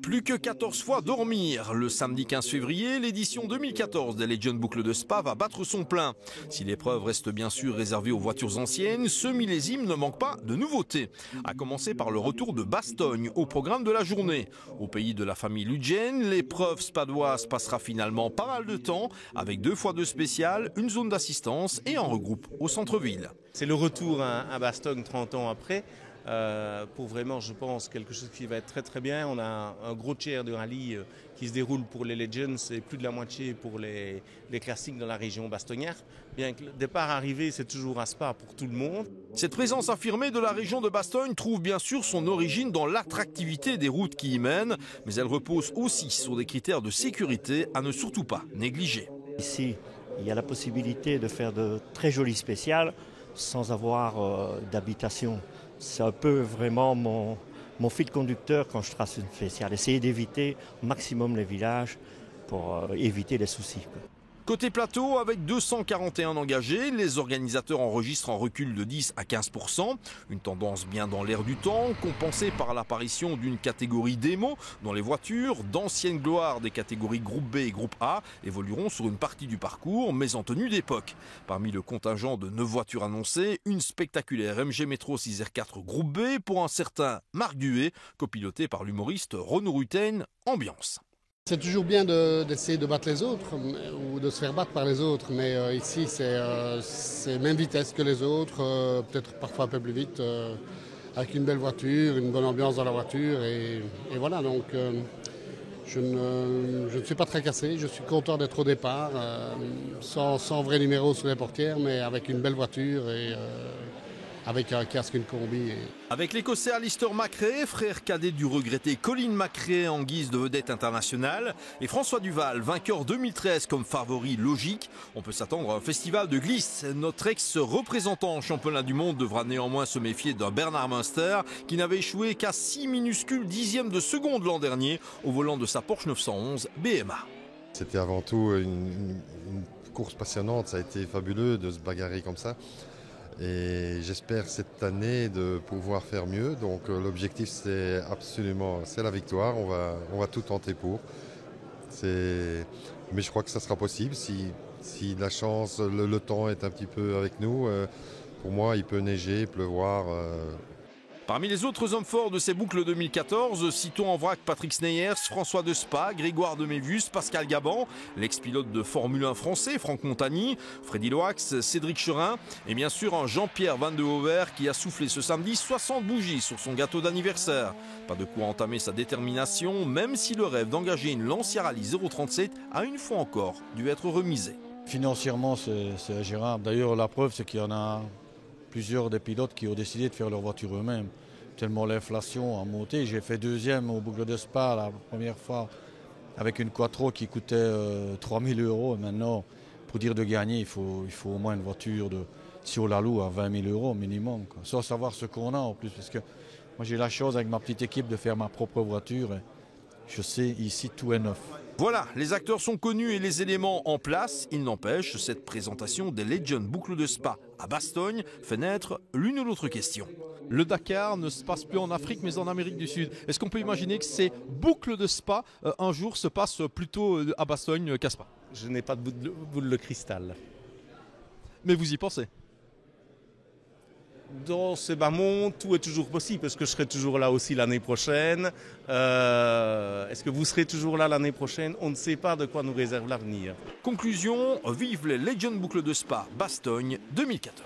Plus que 14 fois dormir. Le samedi 15 février, l'édition 2014 des Legend Boucle de Spa va battre son plein. Si l'épreuve reste bien sûr réservée aux voitures anciennes, ce millésime ne manque pas de nouveautés. À commencer par le retour de Bastogne au programme de la journée. Au pays de la famille Ludgen, l'épreuve spadoise passera finalement pas mal de temps avec 2 fois 2 spéciales, une zone d'assistance et un regroupe au centre-ville. C'est le retour à Bastogne 30 ans après. Pour vraiment, je pense, quelque chose qui va être très très bien. On a un gros tiers de rallye qui se déroule pour les Legends et plus de la moitié pour les classiques dans la région bastonnière. Bien que le départ arrivé, c'est toujours un spa pour tout le monde. Cette présence affirmée de la région de Bastogne trouve bien sûr son origine dans l'attractivité des routes qui y mènent, mais elle repose aussi sur des critères de sécurité à ne surtout pas négliger. Ici, il y a la possibilité de faire de très jolies spéciales sans avoir d'habitation. C'est un peu vraiment mon fil conducteur quand je trace une spéciale. Essayer d'éviter au maximum les villages pour éviter les soucis. Côté plateau, avec 241 engagés, les organisateurs enregistrent un recul de 10 à 15%. Une tendance bien dans l'air du temps, compensée par l'apparition d'une catégorie démo dont les voitures d'anciennes gloires des catégories groupe B et groupe A évolueront sur une partie du parcours, mais en tenue d'époque. Parmi le contingent de 9 voitures annoncées, une spectaculaire MG Metro 6R4 groupe B pour un certain Marc Duet, copiloté par l'humoriste Renaud Rutten, ambiance. C'est toujours bien d'essayer de battre les autres ou de se faire battre par les autres, mais ici c'est même vitesse que les autres, peut-être parfois un peu plus vite, avec une belle voiture, une bonne ambiance dans la voiture et voilà, donc je ne suis pas très cassé, je suis content d'être au départ, sans vrai numéro sur les portières, mais avec une belle voiture et avec un casque, une combi. Avec l'Écossais Alistair Macrae, frère cadet du regretté Colin Macrae en guise de vedette internationale, et François Duval, vainqueur 2013 comme favori logique, on peut s'attendre à un festival de glisse. Notre ex-représentant en championnat du monde devra néanmoins se méfier d'un Bernard Munster qui n'avait échoué qu'à 6 minuscules dixièmes de seconde l'an dernier au volant de sa Porsche 911 BMA. C'était avant tout une course passionnante, ça a été fabuleux de se bagarrer comme ça. Et j'espère cette année de pouvoir faire mieux. Donc l'objectif c'est la victoire. On va tout tenter pour. Mais je crois que ça sera possible si la chance, le temps est un petit peu avec nous. Pour moi, il peut neiger, pleuvoir. Parmi les autres hommes forts de ces boucles 2014, citons en vrac Patrick Sneyers, François de Spa, Grégoire de Mévus, Pascal Gaban, l'ex-pilote de Formule 1 français, Franck Montagny, Freddy Loax, Cédric Cherin et bien sûr un Jean-Pierre Van de Hover qui a soufflé ce samedi 60 bougies sur son gâteau d'anniversaire. Pas de quoi entamer sa détermination, même si le rêve d'engager une Lancia Rally 037 a une fois encore dû être remisé. Financièrement, c'est ingérable. D'ailleurs, la preuve, c'est qu'il y en a plusieurs des pilotes qui ont décidé de faire leur voiture eux-mêmes. Tellement l'inflation a monté. J'ai fait deuxième au boucle de Spa la première fois avec une Quattro qui coûtait 3 000 €. Et maintenant, pour dire de gagner, il faut au moins une voiture si on la loue à 20 000 € minimum, quoi. Sans savoir ce qu'on a en plus. Parce que moi j'ai la chance avec ma petite équipe de faire ma propre voiture. Et je sais, ici tout est neuf. Voilà, les acteurs sont connus et les éléments en place. Il n'empêche, cette présentation des Legend Boucle de Spa à Bastogne fait naître l'une ou l'autre question. Le Dakar ne se passe plus en Afrique mais en Amérique du Sud. Est-ce qu'on peut imaginer que ces boucles de Spa un jour se passent plutôt à Bastogne qu'à Spa? Je n'ai pas de boule de cristal. Mais vous y pensez? Dans ces bas mondes, tout est toujours possible parce que je serai toujours là aussi l'année prochaine. Est-ce que vous serez toujours là l'année prochaine? On ne sait pas de quoi nous réserve l'avenir. Conclusion, vive les Legend Boucle de Spa Bastogne 2014.